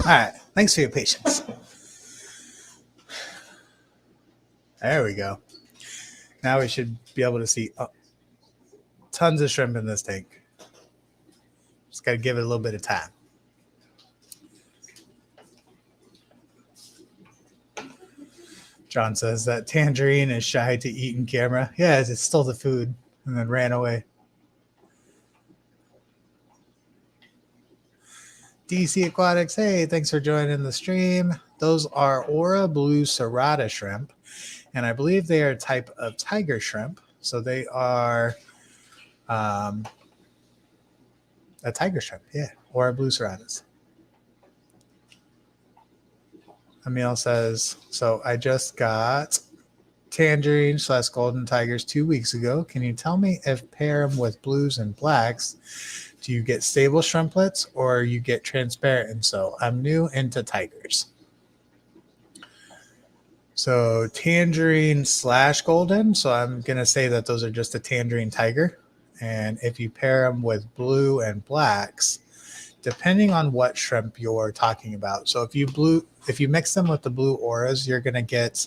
All right. Thanks for your patience. There we go. Now we should be able to see tons of shrimp in this tank. Just got to give it a little bit of time. John says that tangerine is shy to eat in camera. Yeah, it stole the food and then ran away. DC Aquatics, hey, thanks for joining the stream. Those are Ora blue serrata shrimp, and I believe they are a type of tiger shrimp. So they are um, a tiger shrimp, yeah, Ora blue serratas. Emil says, so I just got tangerine / golden tigers 2 weeks ago. Can you tell me if pair them with blues and blacks, do you get stable shrimplets or you get transparent? And so I'm new into tigers. So tangerine / golden. So I'm going to say that those are just a tangerine tiger. And if you pair them with blue and blacks, depending on what shrimp you're talking about. So if you mix them with the blue auras, you're going to get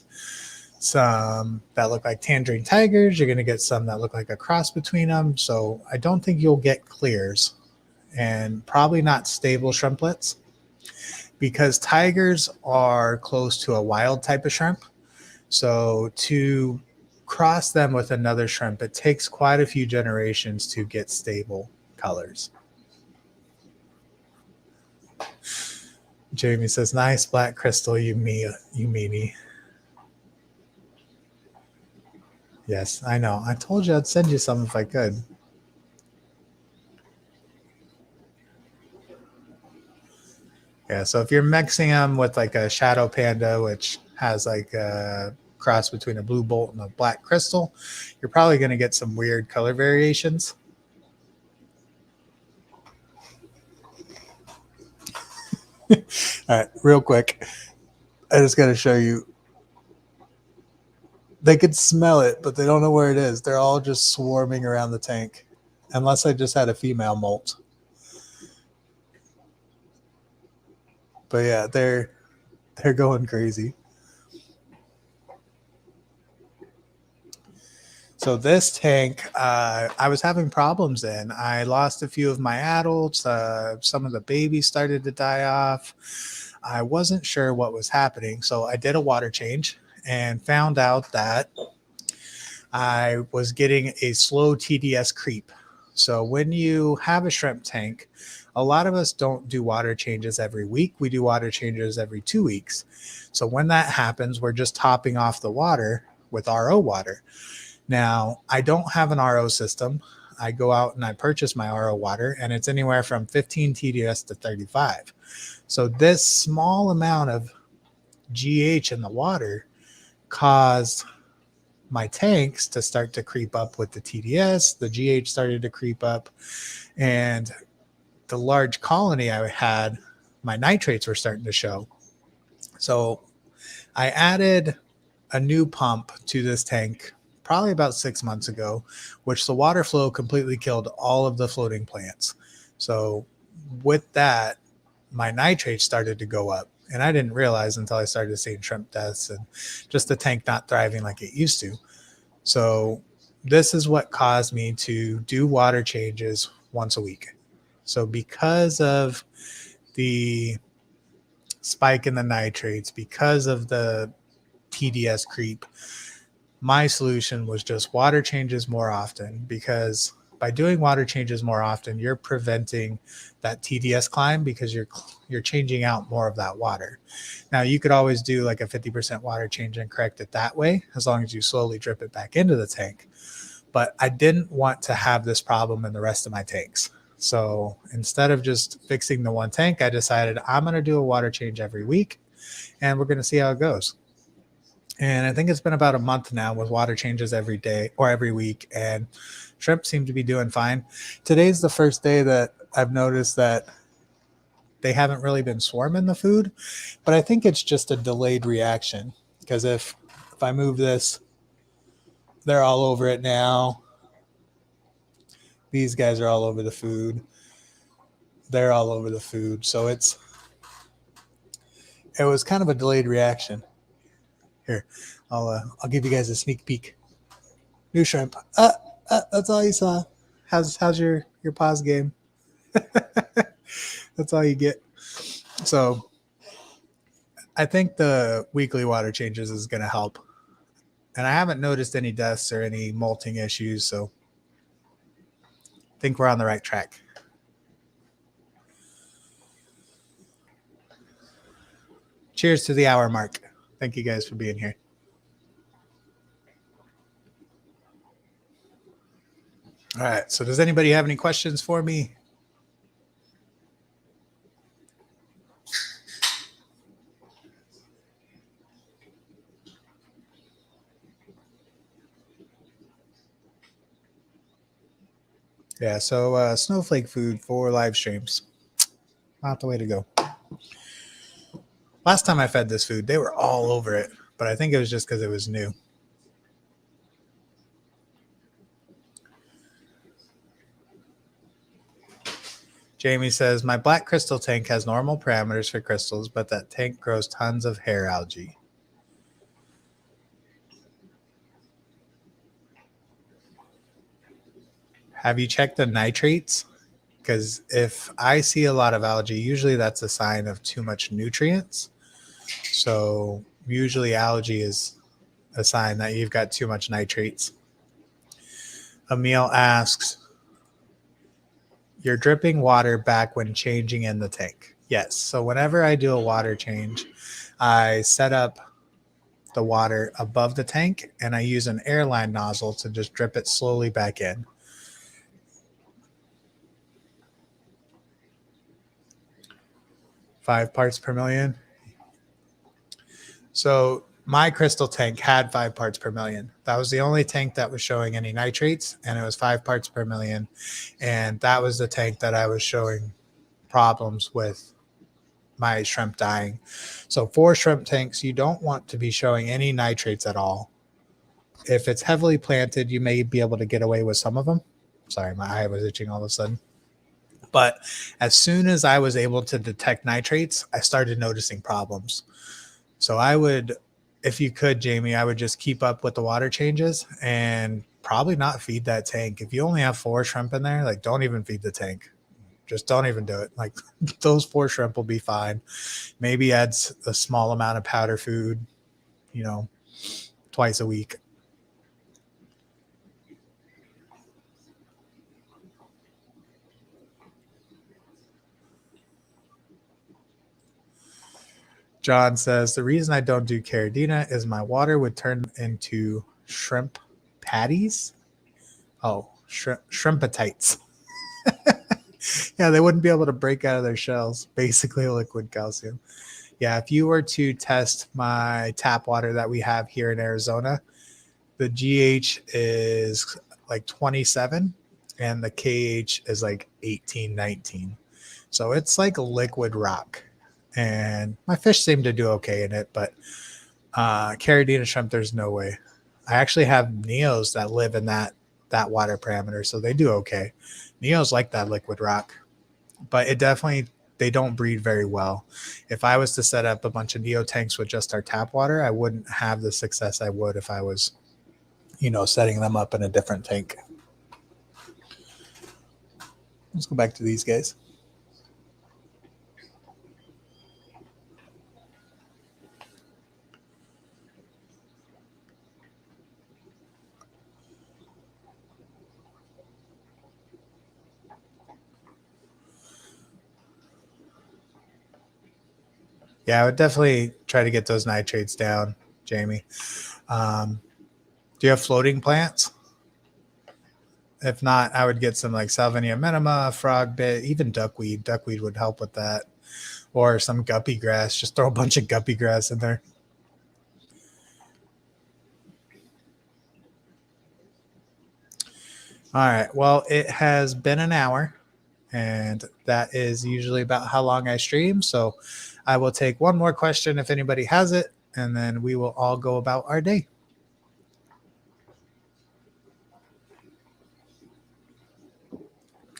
some that look like tangerine tigers. You're going to get some that look like a cross between them. So I don't think you'll get clears, and probably not stable shrimplets, because tigers are close to a wild type of shrimp. So to cross them with another shrimp, it takes quite a few generations to get stable colors. Jamie says, nice black crystal, you meanie. Yes, I know. I told you I'd send you some if I could. Yeah, so if you're mixing them with like a shadow panda, which has like a cross between a blue bolt and a black crystal, you're probably going to get some weird color variations. All right, real quick. I just got to show you. They could smell it, but they don't know where it is. They're all just swarming around the tank, unless I just had a female molt. But yeah, they're going crazy. So this tank, I was having problems in. I lost a few of my adults. Some of the babies started to die off. I wasn't sure what was happening, so I did a water change and found out that I was getting a slow TDS creep. So when you have a shrimp tank, a lot of us don't do water changes every week. We do water changes every 2 weeks. So when that happens, we're just topping off the water with RO water. Now, I don't have an RO system. I go out and I purchase my RO water, and it's anywhere from 15 TDS to 35. So this small amount of GH in the water caused my tanks to start to creep up with the TDS. The GH started to creep up, and the large colony I had, my nitrates were starting to show. So I added a new pump to this tank probably about 6 months ago, which the water flow completely killed all of the floating plants. So with that, my nitrates started to go up, and I didn't realize until I started seeing shrimp deaths and just the tank not thriving like it used to. So this is what caused me to do water changes once a week. So because of the spike in the nitrates, because of the TDS creep, my solution was just water changes more often, because by doing water changes more often, you're preventing that TDS climb because you're changing out more of that water. Now, you could always do like a 50% water change and correct it that way, as long as you slowly drip it back into the tank. But I didn't want to have this problem in the rest of my tanks. So instead of just fixing the one tank, I decided I'm going to do a water change every week, and we're going to see how it goes. And I think it's been about a month now with water changes every day or every week, and shrimp seem to be doing fine. Today's the first day that I've noticed that they haven't really been swarming the food, but I think it's just a delayed reaction, because if I move this, they're all over it now. These guys are all over the food. They're all over the food. So it was kind of a delayed reaction. Here, I'll give you guys a sneak peek. New shrimp. That's all you saw. How's your pause game? That's all you get. So I think the weekly water changes is going to help. And I haven't noticed any deaths or any molting issues, so I think we're on the right track. Cheers to the hour mark. Thank you guys for being here. All right. So does anybody have any questions for me? Yeah. So snowflake food for live streams. Not the way to go. Last time I fed this food, they were all over it, but I think it was just because it was new. Jamie says, my black crystal tank has normal parameters for crystals, but that tank grows tons of hair algae. Have you checked the nitrates? Because if I see a lot of algae, usually that's a sign of too much nutrients. So usually algae is a sign that you've got too much nitrates. Emil asks, you're dripping water back when changing in the tank. Yes. So whenever I do a water change, I set up the water above the tank and I use an airline nozzle to just drip it slowly back in. Five parts per million. So my crystal tank had 5 parts per million. That was the only tank that was showing any nitrates, and it was 5 parts per million. And that was the tank that I was showing problems with my shrimp dying. So for shrimp tanks, you don't want to be showing any nitrates at all. If it's heavily planted, you may be able to get away with some of them. Sorry, my eye was itching all of a sudden. But as soon as I was able to detect nitrates, I started noticing problems. So I would, if you could, Jamie, I would just keep up with the water changes and probably not feed that tank. If you only have 4 shrimp in there, like don't even feed the tank. Just don't even do it. Like those 4 shrimp will be fine. Maybe add a small amount of powder food, twice a week. John says, the reason I don't do Caridina is my water would turn into shrimp patties. Oh, shrimp appetites. Yeah, they wouldn't be able to break out of their shells. Basically liquid calcium. Yeah, if you were to test my tap water that we have here in Arizona, the GH is like 27 and the KH is like 18, 19. So it's like liquid rock. And my fish seem to do okay in it, but Caridina shrimp, there's no way. I actually have Neos that live in that water parameter, so they do okay. Neos like that liquid rock, but they don't breed very well. If I was to set up a bunch of Neo tanks with just our tap water, I wouldn't have the success I would if I was, setting them up in a different tank. Let's go back to these guys. Yeah, I would definitely try to get those nitrates down, Jamie. Do you have floating plants? If not, I would get some like Salvinia minima, frog bit, even duckweed. Duckweed would help with that. Or some guppy grass. Just throw a bunch of guppy grass in there. All right. Well, it has been an hour, and that is usually about how long I stream. So I will take one more question if anybody has it, and then we will all go about our day.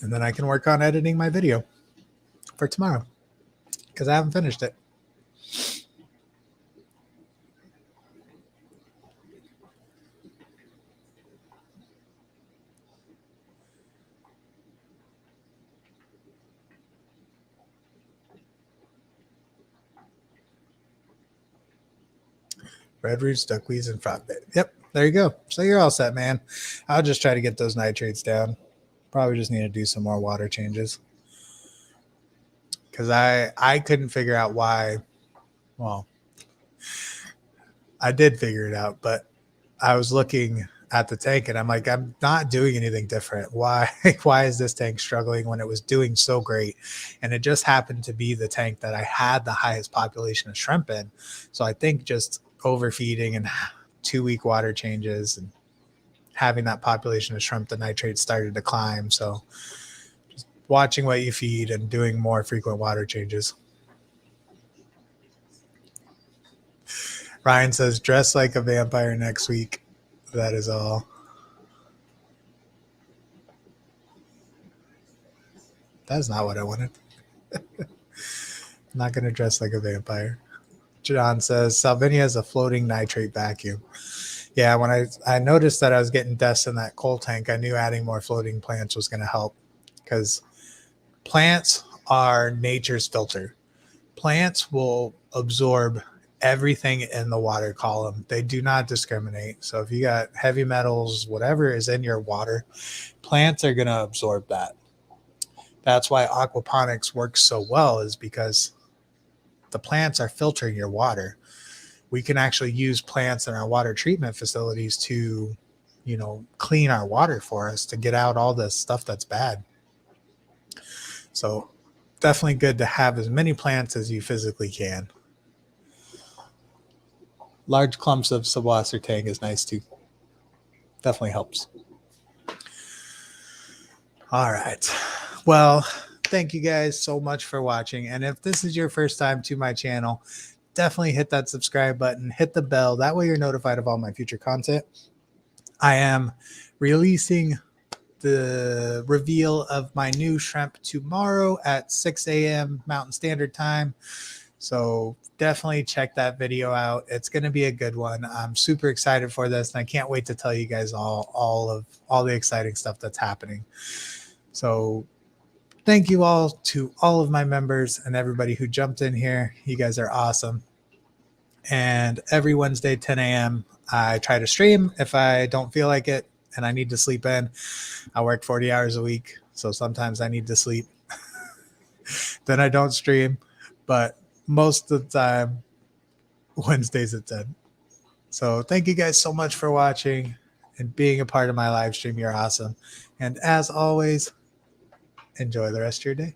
And then I can work on editing my video for tomorrow because I haven't finished it. Red roots, duckweeds, and frostbite. Yep, there you go. So you're all set, man. I'll just try to get those nitrates down. Probably just need to do some more water changes because I couldn't figure out why Well, I did figure it out, but I was looking at the tank and I'm like, I'm not doing anything different. Why why is this tank struggling when it was doing so great? And it just happened to be the tank that I had the highest population of shrimp in. So I think just overfeeding and 2-week water changes and having that population of shrimp, the nitrates started to climb. So just watching what you feed and doing more frequent water changes. Ryan says, dress like a vampire next week. That is all. That's not what I wanted. I'm not going to dress like a vampire. John says, Salvinia is a floating nitrate vacuum. Yeah, when I noticed that I was getting deaths in that coal tank, I knew adding more floating plants was going to help, because plants are nature's filter. Plants will absorb everything in the water column. They do not discriminate. So if you got heavy metals, whatever is in your water, plants are going to absorb that. That's why aquaponics works so well, is because the plants are filtering your water. We can actually use plants in our water treatment facilities to, clean our water for us, to get out all the stuff that's bad. So definitely good to have as many plants as you physically can. Large clumps of subwasser tang is nice too. Definitely helps. All right. Well, thank you guys so much for watching. And if this is your first time to my channel, definitely hit that subscribe button, hit the bell. That way you're notified of all my future content. I am releasing the reveal of my new shrimp tomorrow at 6 a.m. Mountain Standard Time. So definitely check that video out. It's going to be a good one. I'm super excited for this, and I can't wait to tell you guys all the exciting stuff that's happening. So thank you all to all of my members and everybody who jumped in here. You guys are awesome. And every Wednesday, 10 a.m., I try to stream. If I don't feel like it and I need to sleep in, I work 40 hours a week. So sometimes I need to sleep. Then I don't stream. But most of the time, Wednesdays at 10. So thank you guys so much for watching and being a part of my live stream. You're awesome. And as always, enjoy the rest of your day.